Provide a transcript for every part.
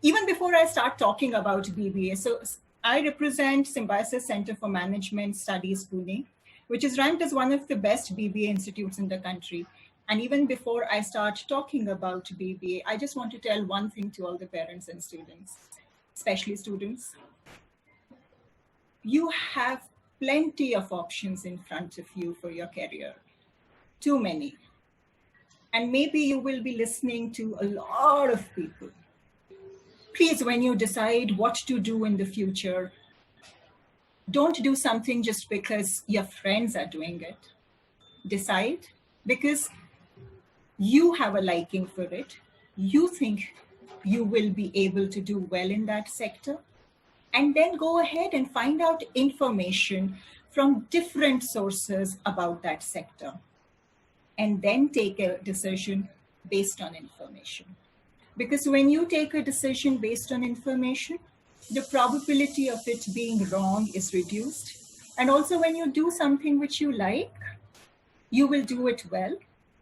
Even before I start talking about BBA, so I represent Symbiosis Center for Management Studies, Pune, which is ranked as one of the best BBA institutes in the country. And even before I start talking about BBA, I just want to tell one thing to all the parents and students, especially students. You have plenty of options in front of you for your career, too many. And maybe you will be listening to a lot of people. Please, when you decide what to do in the future, don't do something just because your friends are doing it. Decide because you have a liking for it. You think you will be able to do well in that sector. And then go ahead and find out information from different sources about that sector. And then take a decision based on information. Because when you take a decision based on information, the probability of it being wrong is reduced. And also when you do something which you like, you will do it well.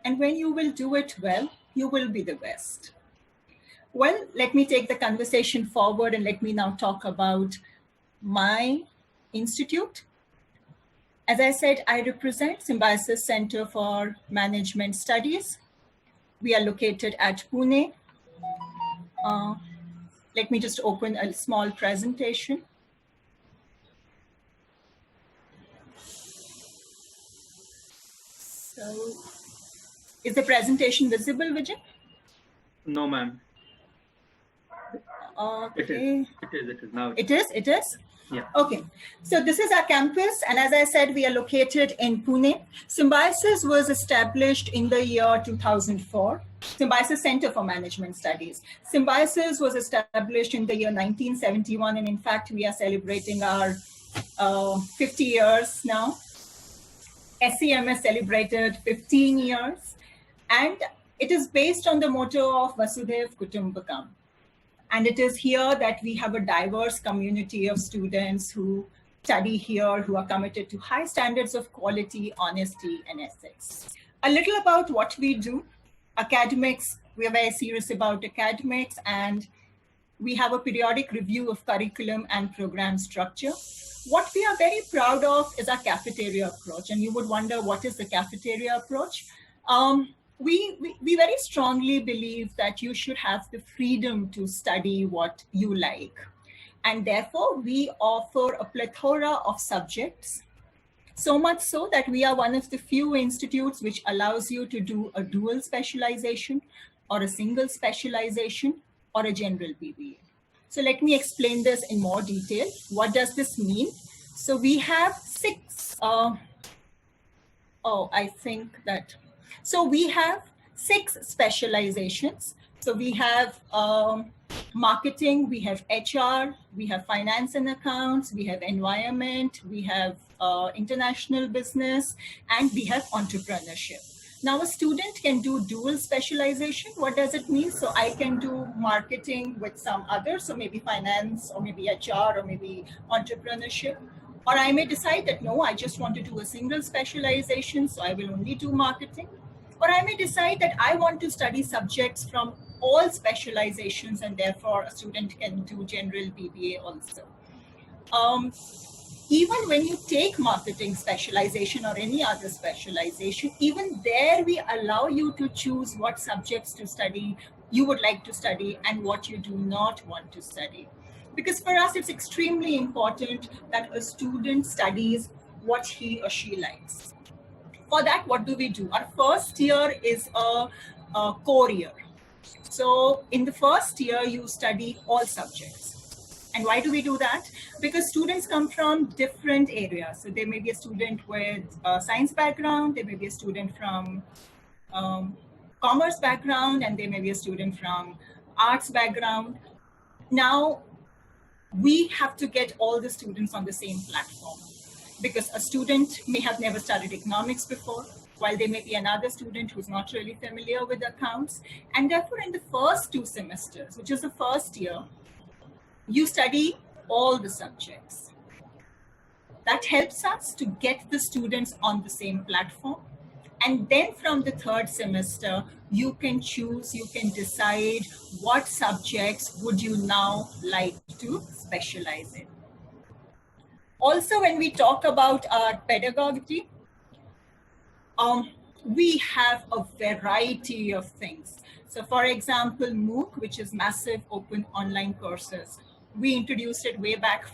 And when you will do it well, you will be the best. Well, let me take the conversation forward and let me now talk about my institute. As I said, I represent Symbiosis Center for Management Studies. We are located at Pune. Let me just open a small presentation. So, is the presentation visible, Vijay? No, ma'am. Okay. It is now. It is? Yeah. Okay. So this is our campus. And as I said, we are located in Pune. Symbiosis was established in the year 2004. Symbiosis Center for Management Studies. Symbiosis was established in the year 1971. And in fact, we are celebrating our 50 years now. SCMS celebrated 15 years. And it is based on the motto of Vasudhaiv Kutumbakam. And it is here that we have a diverse community of students who study here, who are committed to high standards of quality, honesty, and ethics. A little about what we do. Academics, we are very serious about academics, and we have a periodic review of curriculum and program structure. What we are very proud of is our cafeteria approach. And you would wonder, what is the cafeteria approach? We very strongly believe that you should have the freedom to study what you like. And therefore, we offer a plethora of subjects, so much so that we are one of the few institutes which allows you to do a dual specialization or a single specialization or a general BBA. So let me explain this in more detail. What does this mean? So we have we have 6 specializations. So we have marketing, we have HR, we have finance and accounts, we have environment, we have international business, and we have entrepreneurship. Now a student can do dual specialization. What does it mean? So I can do marketing with some others, so maybe finance or maybe HR or maybe entrepreneurship. Or I may decide that, no, I just want to do a single specialization, so I will only do marketing. Or I may decide that I want to study subjects from all specializations, and therefore a student can do general BBA also. Even when you take marketing specialization or any other specialization, even there we allow you to choose what subjects to study, you would like to study, and what you do not want to study. Because for us, it's extremely important that a student studies what he or she likes. For that, what do we do? Our first year is a core year. So in the first year, you study all subjects. And why do we do that? Because students come from different areas. So there may be a student with a science background, there may be a student from commerce background, and there may be a student from arts background. Now, we have to get all the students on the same platform, because a student may have never studied economics before, while there may be another student who's not really familiar with accounts. And therefore, in the first 2 semesters, which is the first year, you study all the subjects. That helps us to get the students on the same platform And then from the third semester, you can choose, you can decide what subjects would you now like to specialize in. Also, when we talk about our pedagogy, we have a variety of things. So for example, MOOC, which is massive open online courses, we introduced it way back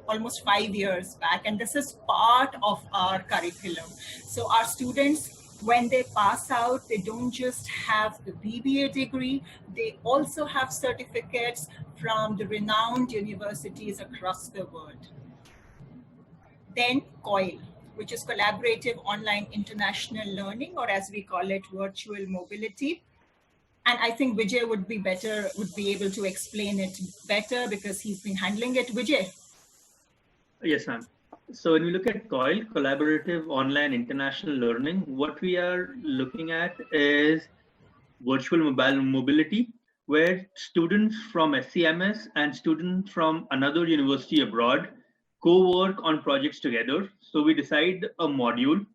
almost 5 years back, and this is part of our curriculum. So our students, when they pass out, they don't just have the BBA degree, they also have certificates from the renowned universities across the world. Then COIL, which is Collaborative Online International Learning, or as we call it, virtual mobility. And I think Vijay would be able to explain it better because he's been handling it. Vijay. Yes, ma'am. So when we look at COIL, Collaborative Online International Learning, what we are looking at is virtual mobility, where students from SCMS and students from another university abroad co-work on projects together. So we decide a module,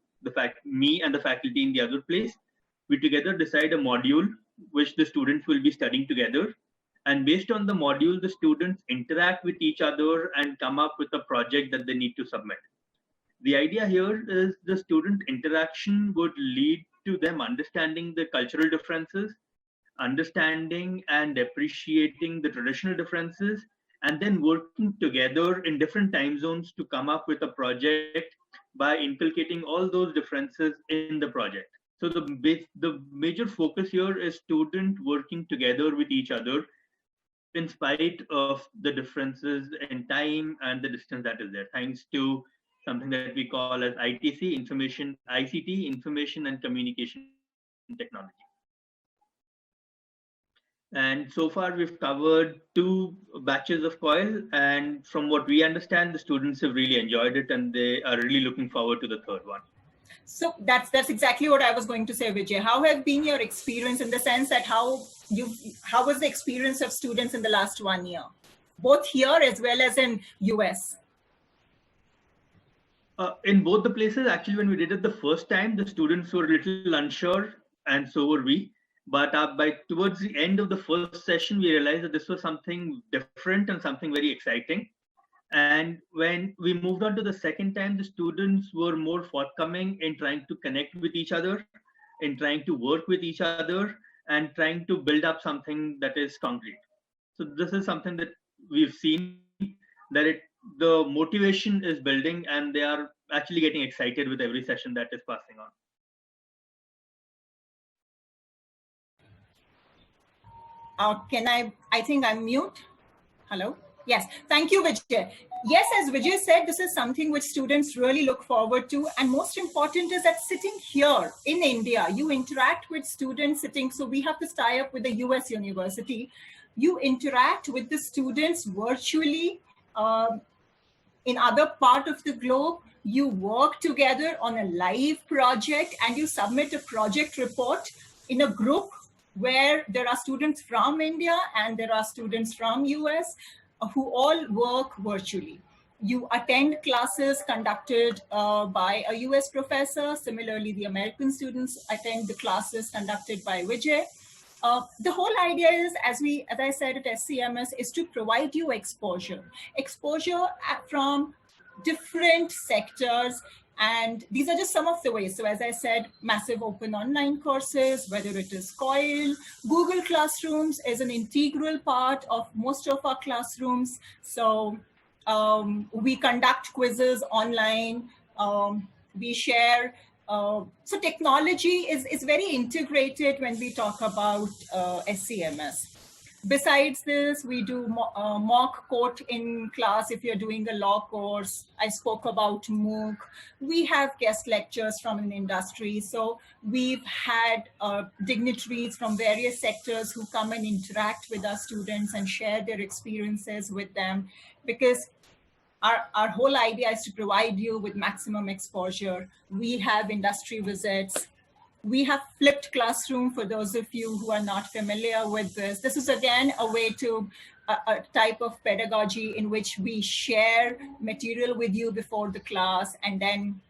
me and the faculty in the other place, we together decide a module which the students will be studying together. And based on the module, the students interact with each other and come up with a project that they need to submit. The idea here is the student interaction would lead to them understanding the cultural differences, understanding and appreciating the traditional differences, and then working together in different time zones to come up with a project by inculcating all those differences in the project. So the major focus here is student working together with each other in spite of the differences in time and the distance that is there, thanks to something that we call as ICT, information and communication technology. And so far we've covered 2 batches of COIL, and from what we understand, the students have really enjoyed it and they are really looking forward to the third one. So that's exactly what I was going to say, Vijay. How has been your experience, in the sense that how was the experience of students in the last 1 year, both here as well as in US? In both the places, actually, when we did it the first time, the students were a little unsure, and so were we. But towards the end of the first session, we realized that this was something different and something very exciting. And when we moved on to the second time, the students were more forthcoming in trying to connect with each other, in trying to work with each other, and trying to build up something that is concrete. So this is something that we've seen, that the motivation is building and they are actually getting excited with every session that is passing on. I think I'm mute. Hello? Yes, thank you, Vijay. Yes, as Vijay said, this is something which students really look forward to. And most important is that sitting here in India, you interact with students sitting. So we have to tie up with the US university. You interact with the students virtually in other part of the globe. You work together on a live project and you submit a project report in a group where there are students from India and there are students from US who all work virtually. You attend classes conducted by a US professor. Similarly, the American students attend the classes conducted by Vijay. The whole idea is, as I said at SCMS, is to provide you exposure from different sectors. And these are just some of the ways. So as I said, massive open online courses, whether it is COIL, Google Classrooms is an integral part of most of our classrooms. So we conduct quizzes online, we share. So technology is very integrated when we talk about SCMS. Besides this, we do mock court in class if you're doing a law course. I spoke about MOOC. We have guest lectures from an industry. So we've had dignitaries from various sectors who come and interact with our students and share their experiences with them, because our whole idea is to provide you with maximum exposure. We have industry visits. We have flipped classroom for those of you who are not familiar with this. This is again a way to a type of pedagogy in which we share material with you before the class, and then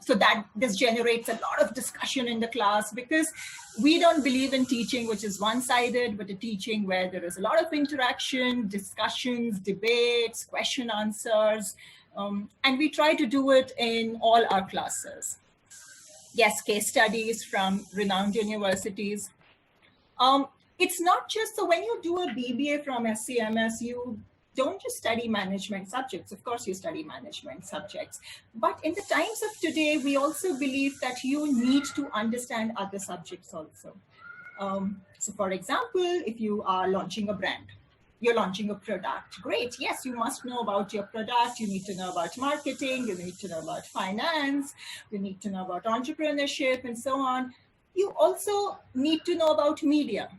So that this generates a lot of discussion in the class, because we don't believe in teaching which is one-sided, but a teaching where there is a lot of interaction, discussions, debates, question answers, and we try to do it in all our classes. Yes, case studies from renowned universities. It's not just, so when you do a BBA from SCMS, you don't just study management subjects. Of course, you study management subjects. But in the times of today, we also believe that you need to understand other subjects also. So for example, if you are launching a brand, you're launching a product, great. Yes, you must know about your product. You need to know about marketing. You need to know about finance. You need to know about entrepreneurship and so on. You also need to know about media.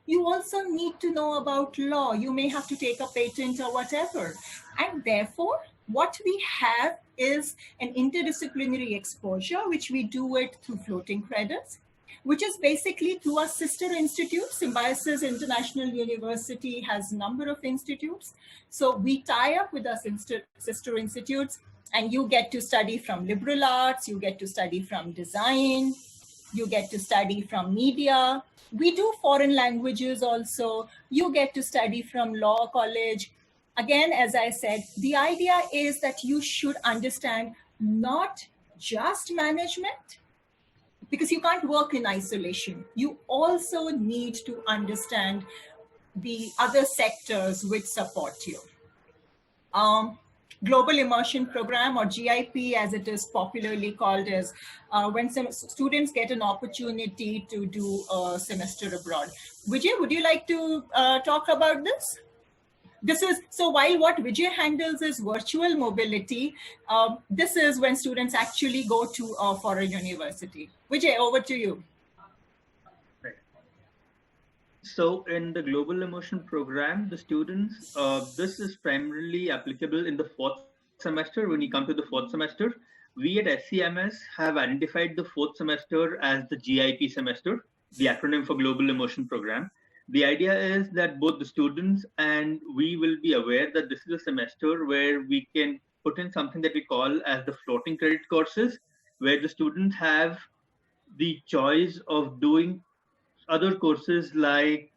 You also need to know about law. You may have to take a patent or whatever. And therefore, what we have is an interdisciplinary exposure, which we do it through floating credits, which is basically through our sister institute. Symbiosis International University has a number of institutes. So we tie up with our sister institutes, and you get to study from liberal arts, you get to study from design, you get to study from media. We do foreign languages also. You get to study from law college. Again, as I said, the idea is that you should understand not just management, because you can't work in isolation. You also need to understand the other sectors which support you. Global Immersion Program, or GIP as it is popularly called, is when some students get an opportunity to do a semester abroad. Vijay, would you like to talk about this? This is, so while what Vijay handles is virtual mobility, this is when students actually go to a foreign university. Vijay, over to you. So in the Global Immersion Program, the students, this is primarily applicable in the fourth semester. When you come to the fourth semester, we at SCMS have identified the fourth semester as the GIP semester, the acronym for Global Immersion Program. The idea is that both the students and we will be aware that this is a semester where we can put in something that we call as the floating credit courses, where the students have the choice of doing other courses like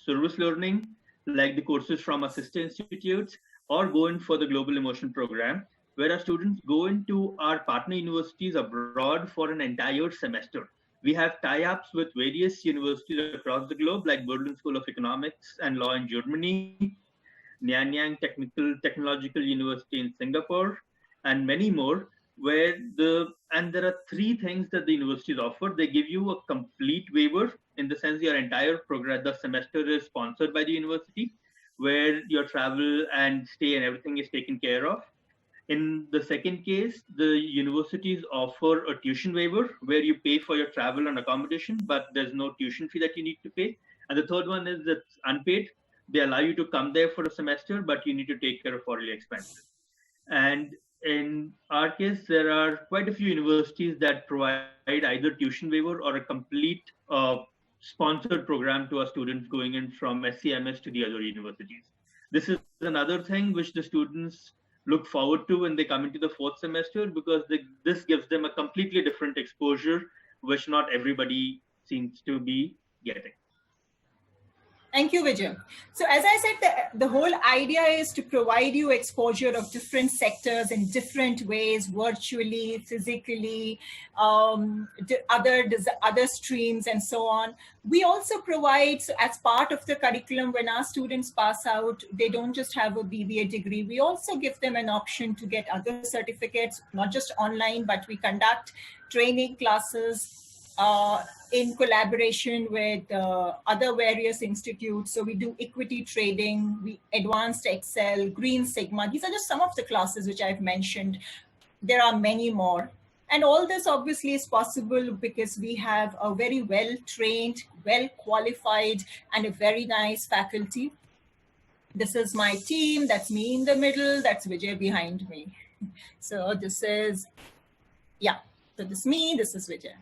service learning, like the courses from our sister institutes, or go in for the Global Immersion Program, where our students go into our partner universities abroad for an entire semester. We have tie-ups with various universities across the globe, like Berlin School of Economics and Law in Germany, Nanyang Technological University in Singapore, and many more, where there are three things that the universities offer. They give you a complete waiver, in the sense your entire program, the semester is sponsored by the university, where your travel and stay and everything is taken care of. In the second case, the universities offer a tuition waiver where you pay for your travel and accommodation, but there's no tuition fee that you need to pay. And the third one is it's unpaid. They allow you to come there for a semester, but you need to take care of all your expenses. And in our case, there are quite a few universities that provide either tuition waiver or a complete sponsored program to our students going in from SCMS to the other universities. This is another thing which the students look forward to when they come into the fourth semester, because this gives them a completely different exposure, which not everybody seems to be getting. Thank you, Vijay. So as I said, the whole idea is to provide you exposure of different sectors in different ways, virtually, physically, other streams, and so on. We also provide, so as part of the curriculum, when our students pass out, they don't just have a BBA degree. We also give them an option to get other certificates, not just online, but we conduct training classes in collaboration with other various institutes. So we do equity trading, we advanced Excel, Green Sigma. These are just some of the classes which I've mentioned. There are many more. And all this obviously is possible because we have a very well-trained, well-qualified, and a very nice faculty. This is my team. That's me in the middle. That's Vijay behind me. So this is, yeah. So this is me, this is Vijay.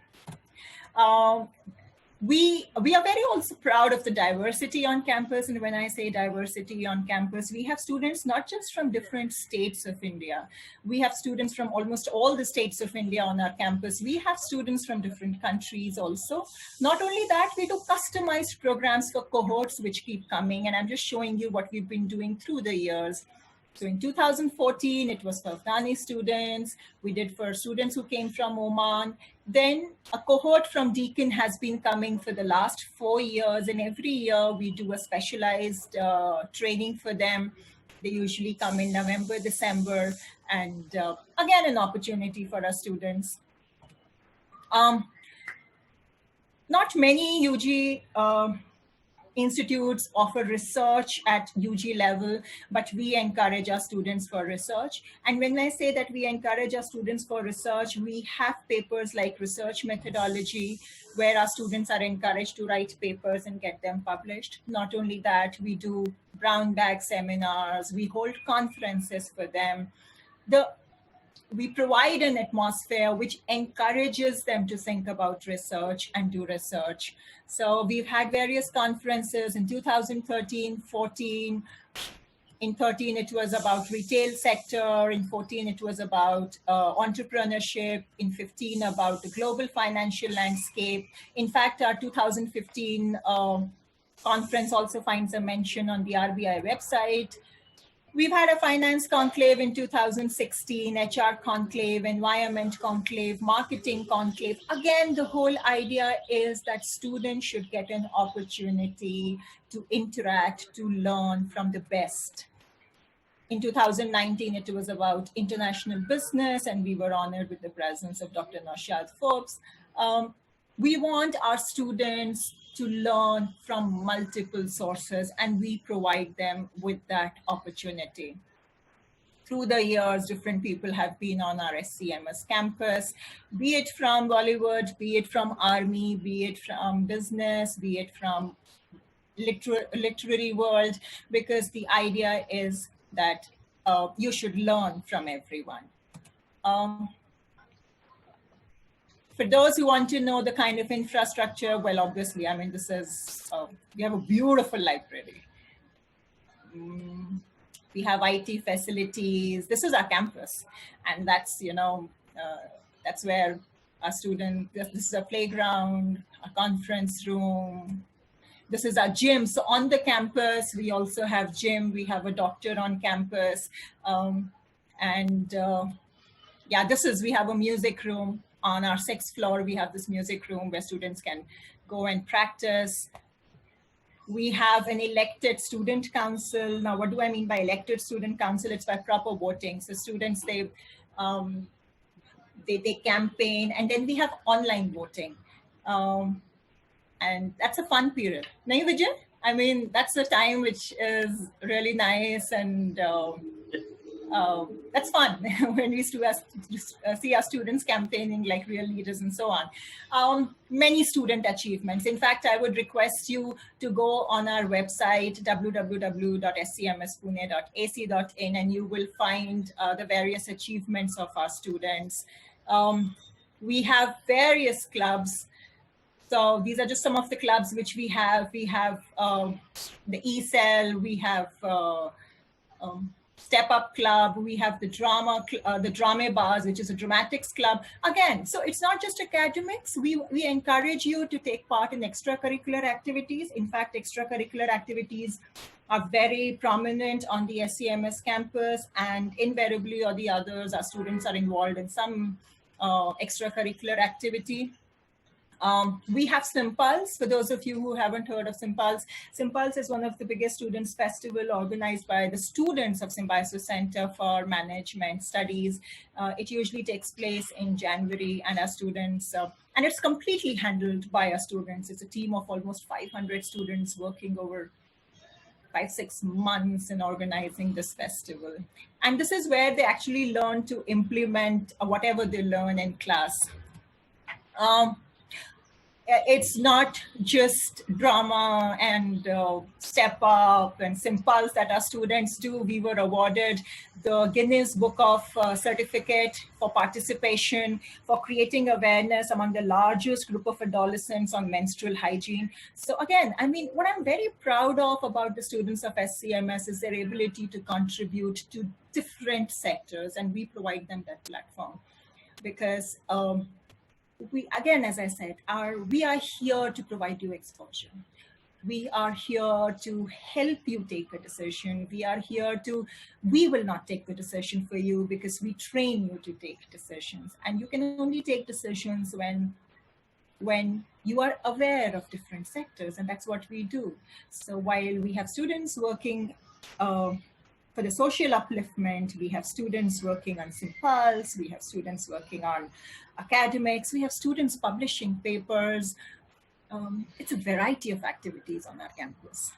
we are very also proud of the diversity on campus. And when I say diversity on campus, we have students not just from different states of India. We have students from almost all the states of India on our campus. We have students from different countries also. Not only that, we do customized programs for cohorts which keep coming. And I'm just showing you what we've been doing through the years. So in 2014, it was for Afghani students. We did for students who came from Oman. Then a cohort from Deakin has been coming for the last 4 years. And every year we do a specialized training for them. They usually come in November, December. And again, an opportunity for our students. Not many UG institutes offer research at UG level, but we encourage our students for research. And when I say that we encourage our students for research, we have papers like research methodology, where our students are encouraged to write papers and get them published. Not only that, we do brown bag seminars, we hold conferences for them. We provide an atmosphere which encourages them to think about research and do research. So we've had various conferences in 2013, 14. In 13, it was about retail sector. In 14, it was about entrepreneurship. In 15, about the global financial landscape. In fact, our 2015 conference also finds a mention on the RBI website. We've had a finance conclave in 2016, HR conclave, environment conclave, marketing conclave. Again, the whole idea is that students should get an opportunity to interact, to learn from the best. In 2019, it was about international business, and we were honored with the presence of Dr. Naushad Forbes. We want our students to learn from multiple sources, and we provide them with that opportunity. Through the years, different people have been on our SCMS campus, be it from Bollywood, be it from Army, be it from business, be it from literary world, because the idea is that you should learn from everyone. For those who want to know the kind of infrastructure, well, obviously, I mean, this is, we have a beautiful library. We have IT facilities. This is our campus. And that's, you know, that's where our students, this is a playground, a conference room. This is our gym. So on the campus, we also have gym. We have a doctor on campus. Yeah, we have a music room. On our 6th floor, we have this music room where students can go and practice. We have an elected student council. Now, what do I mean by elected student council? It's by proper voting. So students, they campaign, and then we have online voting. And that's a fun period. Nahi, Vijay? I mean, that's a time which is really nice, and that's fun when we see our students campaigning like real leaders and so on. Many student achievements. In fact, I would request you to go on our website, www.scmspune.ac.in, and you will find the various achievements of our students. We have various clubs. So these are just some of the clubs which we have. We have the E-Cell, we have Step Up Club, we have the drama bars, which is a dramatics club. Again, so it's not just academics. We encourage you to take part in extracurricular activities. In fact, extracurricular activities are very prominent on the SCMS campus, and invariably or the others, our students are involved in some extracurricular activity. We have Sympulse. For those of you who haven't heard of Sympulse, Sympulse is one of the biggest students' festival organized by the students of Symbiosis Center for Management Studies. It usually takes place in January, and our students, and it's completely handled by our students. It's a team of almost 500 students working over 5-6 months in organizing this festival. And this is where they actually learn to implement whatever they learn in class. it's not just drama and step up and Simpulse that our students do. We were awarded the Guinness Book of Certificate for participation for creating awareness among the largest group of adolescents on menstrual hygiene. So again, I mean, what I'm very proud of about the students of SCMS is their ability to contribute to different sectors, and we provide them that platform because we, again, as I said, we are here to provide you exposure. We are here to help you take a decision. We will not take the decision for you because we train you to take decisions. And you can only take decisions when you are aware of different sectors, and that's what we do. So while we have students working for the social upliftment, we have students working on Simpulse, we have students working on academics, we have students publishing papers. It's a variety of activities on our campus.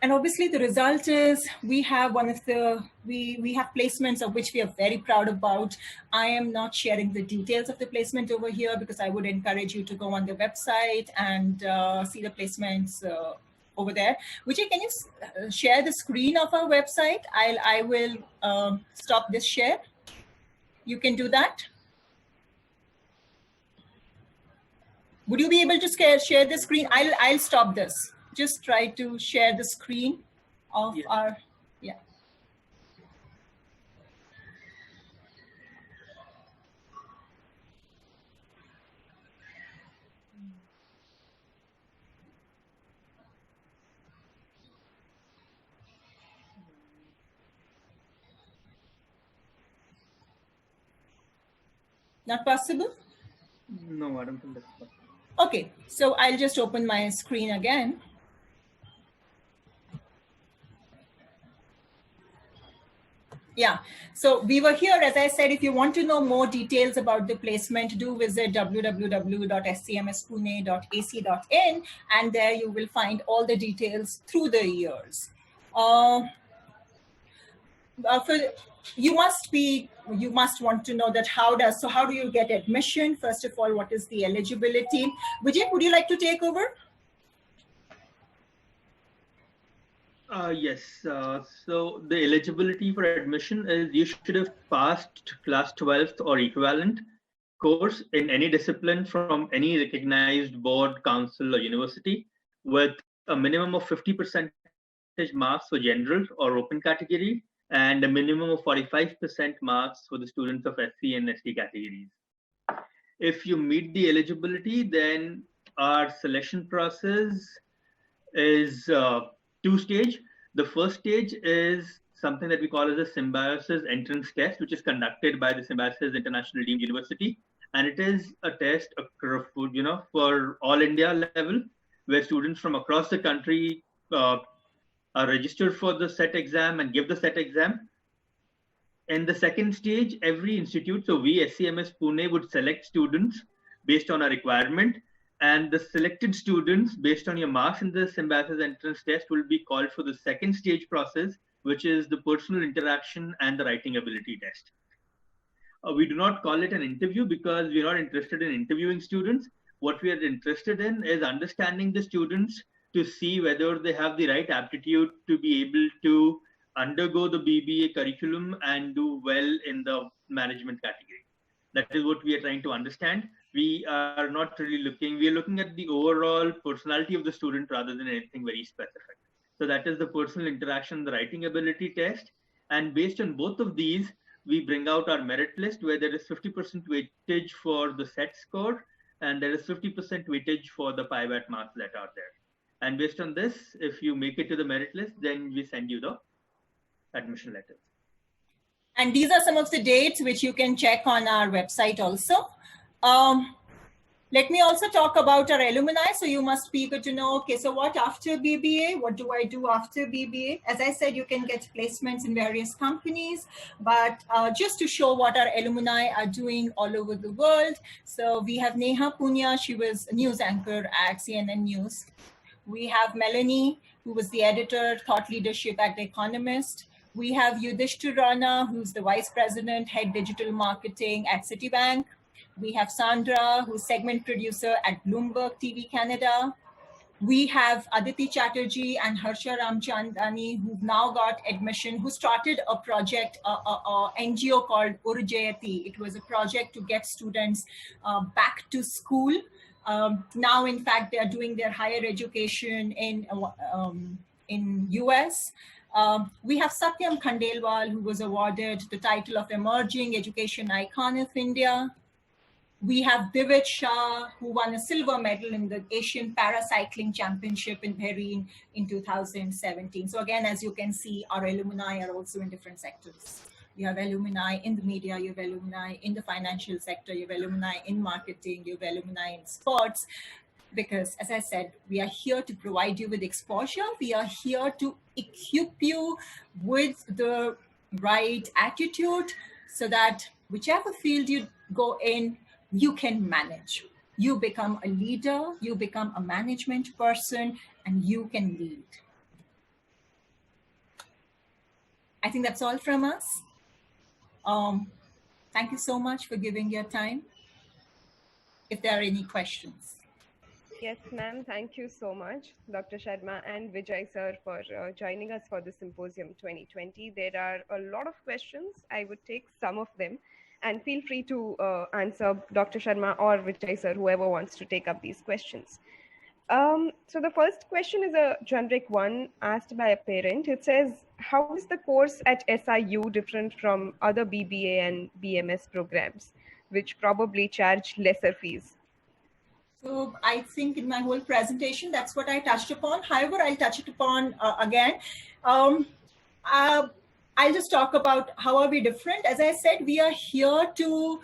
And obviously the result is we have we have placements of which we are very proud about. I am not sharing the details of the placement over here because I would encourage you to go on the website and see the placements over there. Vijay, can you share the screen of our website? I will stop this share. You can do that. Would you be able to share the screen? I'll stop this. Just try to share the screen of our, yeah. Not possible? No, I don't think that's possible. Okay, so I'll just open my screen again. Yeah, so we were here, as I said, if you want to know more details about the placement, do visit www.scmspune.ac.in, and there you will find all the details through the years. You must want to know that how do you get admission? First of all, what is the eligibility? Vijay, would you like to take over? Yes. So the eligibility for admission is you should have passed class 12th or equivalent course in any discipline from any recognized board, council, or university with a minimum of 50% marks for general or open category and a minimum of 45% marks for the students of SC and ST categories. If you meet the eligibility, then our selection process is two-stage. The first stage is something that we call as a Symbiosis entrance test, which is conducted by the Symbiosis International Deemed University. And it is a test for all India level, where students from across the country are registered for the set exam and give the set exam. In the second stage, every institute, so we SCMS Pune would select students based on a requirement, and the selected students based on your marks in the Symbiosis entrance test will be called for the second stage process, which is the personal interaction and the writing ability test. We do not call it an interview because we're not interested in interviewing students. What we are interested in is understanding the students to see whether they have the right aptitude to be able to undergo the BBA curriculum and do well in the management category. That is what we are trying to understand. We are not really we are looking at the overall personality of the student rather than anything very specific. So that is the personal interaction, the writing ability test. And based on both of these, we bring out our merit list where there is 50% weightage for the set score and there is 50% weightage for the pivot marks that are there. And based on this, if you make it to the merit list, then we send you the admission letters. And these are some of the dates which you can check on our website also. Let me also talk about our alumni. So you must be good to know, okay, so what after BBA? What do I do after BBA? As I said, you can get placements in various companies, but just to show what our alumni are doing all over the world. So we have Neha Punya, she was a news anchor at CNN News. We have Melanie, who was the editor, thought leadership at The Economist. We have Yudhishthir Rana, who's the vice president, head digital marketing at Citibank. We have Sandra, who's segment producer at Bloomberg TV Canada. We have Aditi Chatterjee and Harsha Ramchandani, who've now got admission, who started a project, a NGO called Urjayati. It was a project to get students back to school. Now, in fact, they are doing their higher education in US. We have Satyam Khandelwal, who was awarded the title of Emerging Education Icon of India. We have Divij Shah, who won a silver medal in the Asian Paracycling Championship in Bahrain in 2017. So again, as you can see, our alumni are also in different sectors. You have alumni in the media, you have alumni in the financial sector, you have alumni in marketing, you have alumni in sports. Because as I said, we are here to provide you with exposure. We are here to equip you with the right attitude so that whichever field you go in, you can manage. You become a leader, you become a management person, and you can lead. I think that's all from us. Thank you so much for giving your time. If there are any questions. Yes, ma'am. Thank you so much, Dr. Sharma and Vijay sir, for joining us for the Symposium 2020. There are a lot of questions. I would take some of them. And feel free to answer Dr. Sharma or Vijay sir, whoever wants to take up these questions. So the first question is a generic one asked by a parent. It says, how is the course at SIU different from other BBA and BMS programs, which probably charge lesser fees? So I think in my whole presentation, that's what I touched upon. However, I'll touch it upon again. I'll just talk about how are we different. As I said, we are here to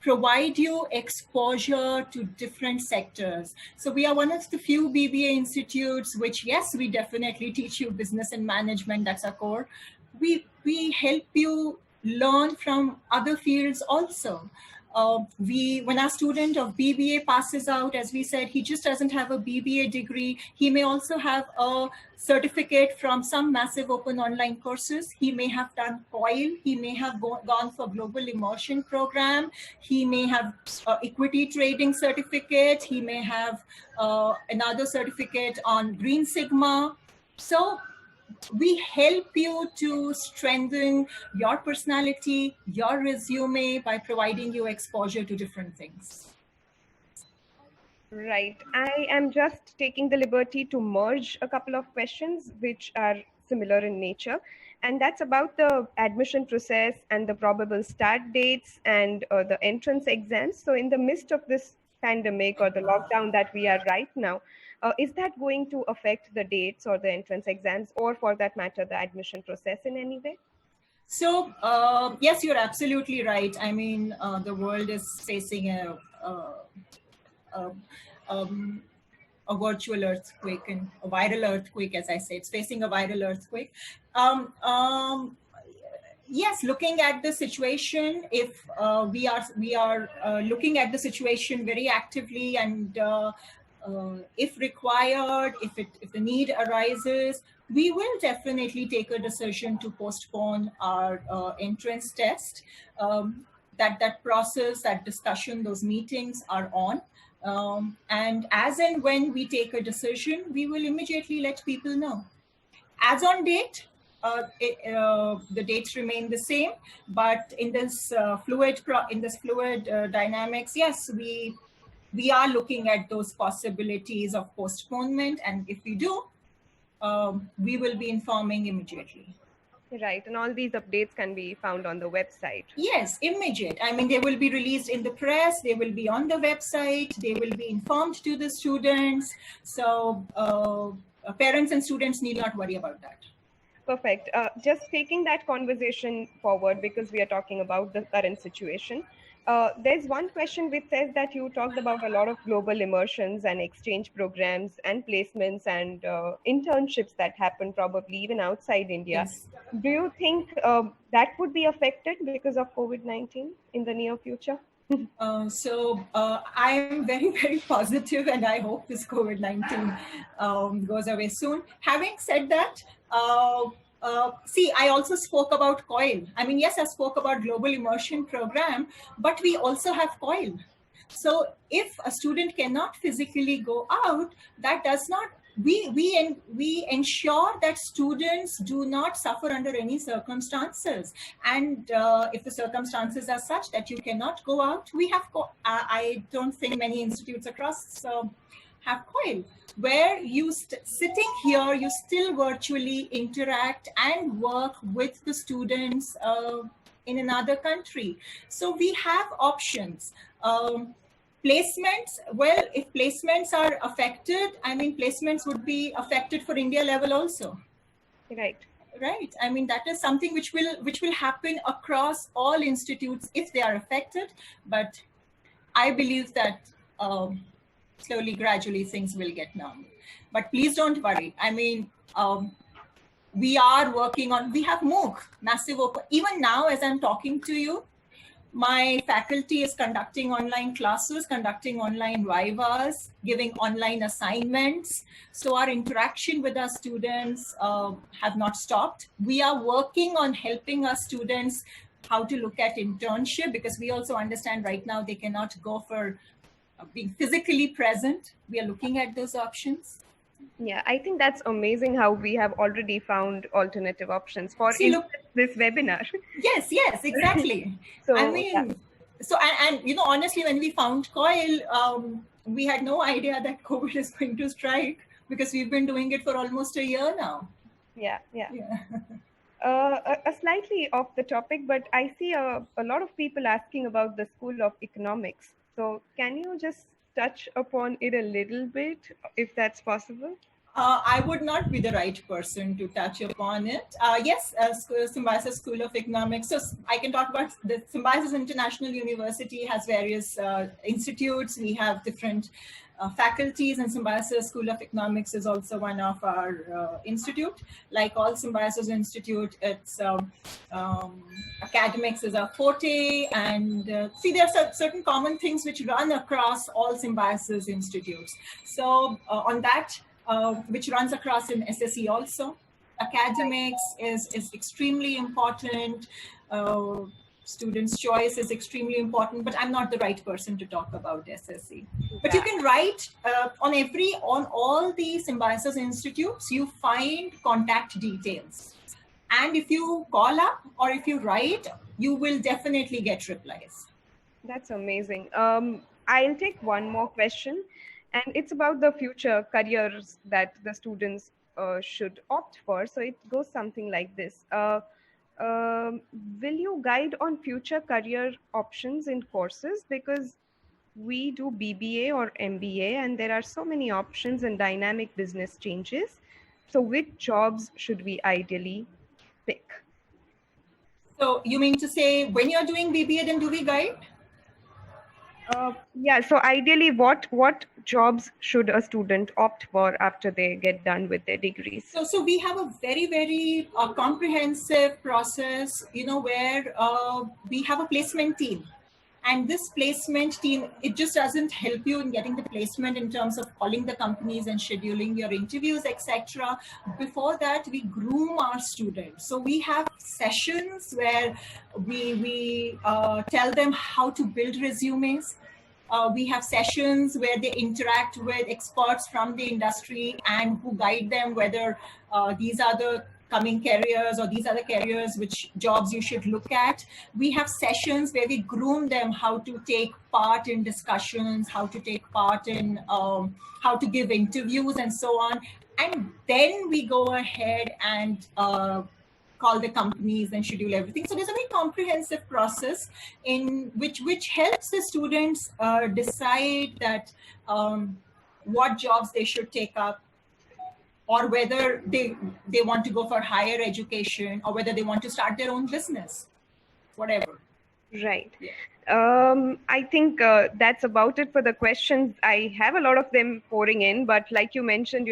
provide you exposure to different sectors. So we are one of the few BBA institutes which, yes, we definitely teach you business and management. That's our core. We help you learn from other fields also. When our student of BBA passes out, as we said, he just doesn't have a BBA degree. He may also have a certificate from some massive open online courses. He may have done COIL. He may have gone for global immersion program. He may have equity trading certificate. He may have another certificate on Green Sigma. So we help you to strengthen your personality, your resume by providing you exposure to different things. Right. I am just taking the liberty to merge a couple of questions which are similar in nature. And that's about the admission process and the probable start dates and the entrance exams. So in the midst of this pandemic or the lockdown that we are right now, is that going to affect the dates or the entrance exams, or for that matter, the admission process in any way? So, yes, you're absolutely right. I mean, the world is facing a virtual earthquake and a viral earthquake, as I say. It's facing a viral earthquake. Yes, looking at the situation, if we are looking at the situation very actively, and if required, if the need arises, we will definitely take a decision to postpone our entrance test. That process, that discussion, those meetings are on. And as and when we take a decision, we will immediately let people know. As on date, the dates remain the same, but in this fluid dynamics, yes, we are looking at those possibilities of postponement, and if we do, we will be informing immediately. Right, and all these updates can be found on the website. Yes, immediate. I mean, they will be released in the press, they will be on the website, they will be informed to the students. So parents and students need not worry about that. Perfect. Just taking that conversation forward, because we are talking about the current situation. There's one question which says that you talked about a lot of global immersions and exchange programs and placements and internships that happen probably even outside India. Yes. Do you think that would be affected because of COVID-19 in the near future? So I am very, very positive, and I hope this COVID-19 goes away soon. Having said that, see, I also spoke about COIL. I mean, yes, I spoke about Global Immersion Program, but we also have COIL. So if a student cannot physically go out, that does not, we ensure that students do not suffer under any circumstances. And if the circumstances are such that you cannot go out, we have, I don't think many institutes across have COIL, where you sitting here, you still virtually interact and work with the students in another country. So we have options. Placements, well, if placements are affected, I mean, placements would be affected for India level also. Right. Right. I mean, that is something which will happen across all institutes if they are affected. But I believe that slowly, gradually, things will get normal. But please don't worry. I mean, we are working on, we have MOOC, massive open. Even now, as I'm talking to you, my faculty is conducting online classes, conducting online vivas, giving online assignments. So our interaction with our students have not stopped. We are working on helping our students how to look at internship, because we also understand right now they cannot go for being physically present. We are looking at those options. Yeah, I think that's amazing how we have already found alternative options for this webinar. Yes, exactly. So, I mean, so, and you know, honestly, when we found COIL, we had no idea that COVID is going to strike, because we've been doing it for almost a year now. Yeah. A slightly off the topic, but I see a lot of people asking about the School of Economics. So can you just touch upon it a little bit, if that's possible? I would not be the right person to touch upon it. Yes, Symbiosis School of Economics. So I can talk about the Symbiosis International University has various institutes. We have different faculties, and Symbiosis School of Economics is also one of our institute. Like all Symbiosis Institute, its academics is a forte, and see, there are certain common things which run across all Symbiosis institutes. So on that, which runs across in SSE also. Academics is extremely important. Students' choice is extremely important, but I'm not the right person to talk about SSE. But you can write on all the Symbiosis institutes, you find contact details. And if you call up or if you write, you will definitely get replies. That's amazing. I'll take one more question. And it's about the future careers that the students should opt for. So it goes something like this. Will you guide on future career options in courses? Because we do BBA or MBA, and there are so many options and dynamic business changes. So which jobs should we ideally pick? So you mean to say when you're doing BBA, then do we guide? Yeah, so ideally, what jobs should a student opt for after they get done with their degrees? So we have a very, very comprehensive process, where we have a placement team. And this placement team, it just doesn't help you in getting the placement in terms of calling the companies and scheduling your interviews, etc. Before that, we groom our students. So we have sessions where we tell them how to build resumes. We have sessions where they interact with experts from the industry and who guide them whether these are the coming careers or these are the careers which jobs you should look at. We have sessions where we groom them how to take part in discussions, how to take part in how to give interviews and so on. And then we go ahead and call the companies and schedule everything. So there's a very comprehensive process in which helps the students decide that what jobs they should take up, or whether they want to go for higher education, or whether they want to start their own business, whatever. Right. Yeah. I think that's about it for the questions. I have a lot of them pouring in, but like you mentioned,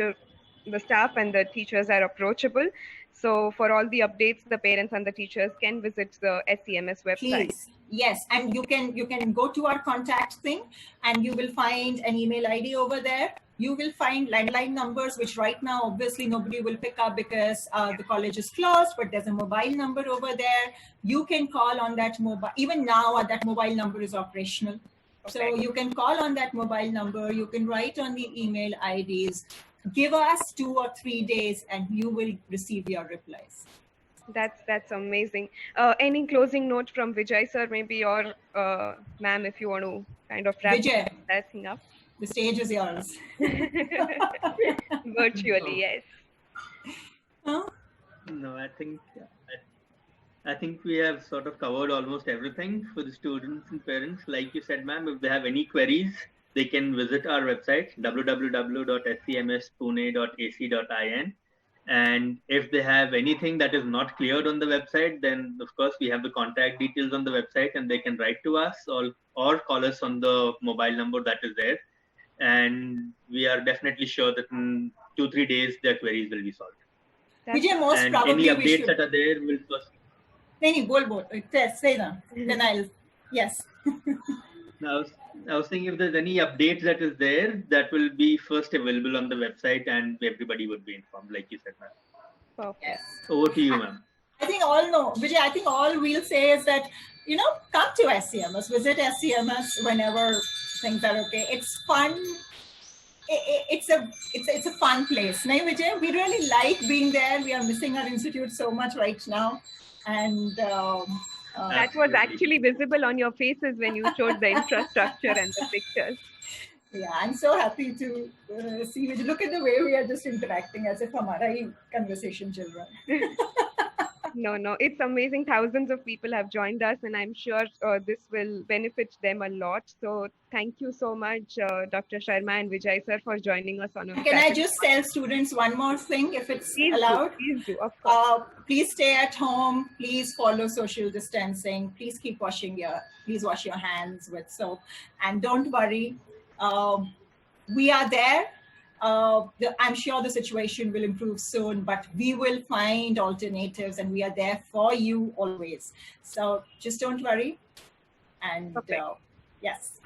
the staff and the teachers are approachable. So for all the updates, the parents and the teachers can visit the SCMS website. Please. Yes, and you can go to our contact thing, and you will find an email ID over there. You will find landline numbers, which right now obviously nobody will pick up because the college is closed. But there's a mobile number over there. You can call on that mobile. Even now, that mobile number is operational. Okay. So you can call on that mobile number. You can write on the email IDs. Give us 2 or 3 days, and you will receive your replies. That's amazing. Any closing note from Vijay sir, maybe, or ma'am, if you want to kind of wrap that thing up? The stage is yours. Virtually, yes. Huh? No, I think we have sort of covered almost everything for the students and parents. Like you said, ma'am, if they have any queries, they can visit our website, www.scmspune.ac.in. And if they have anything that is not cleared on the website, then of course we have the contact details on the website, and they can write to us or call us on the mobile number that is there. And we are definitely sure that in 2-3 days their queries will be solved. Vijay, most and probably any updates that are there will first. Say them. Then I'll. Yes. Now, I was saying if there's any updates that is there, that will be first available on the website, and everybody would be informed, like you said, ma'am. Okay. Over to you, ma'am. I think Vijay, I think all we'll say is that, come to SCMS, visit SCMS whenever things are okay. It's fun. It's a fun place. No, Vijay, we really like being there. We are missing our institute so much right now. And that was actually visible on your faces when you showed the infrastructure and the pictures. Yeah, I'm so happy to see you. Look at the way we are just interacting as if hamara conversation chal raha hai. No, it's amazing. Thousands of people have joined us, and I'm sure this will benefit them a lot. So thank you so much, Dr. Sharma and Vijay sir, for joining us on a Can I just tell students one more thing, if it's allowed? Please do, of course. Please stay at home. Please follow social distancing. Please keep wash your hands with soap. And don't worry, we are there. I'm sure the situation will improve soon, but we will find alternatives, and we are there for you always. So just don't worry. And yes.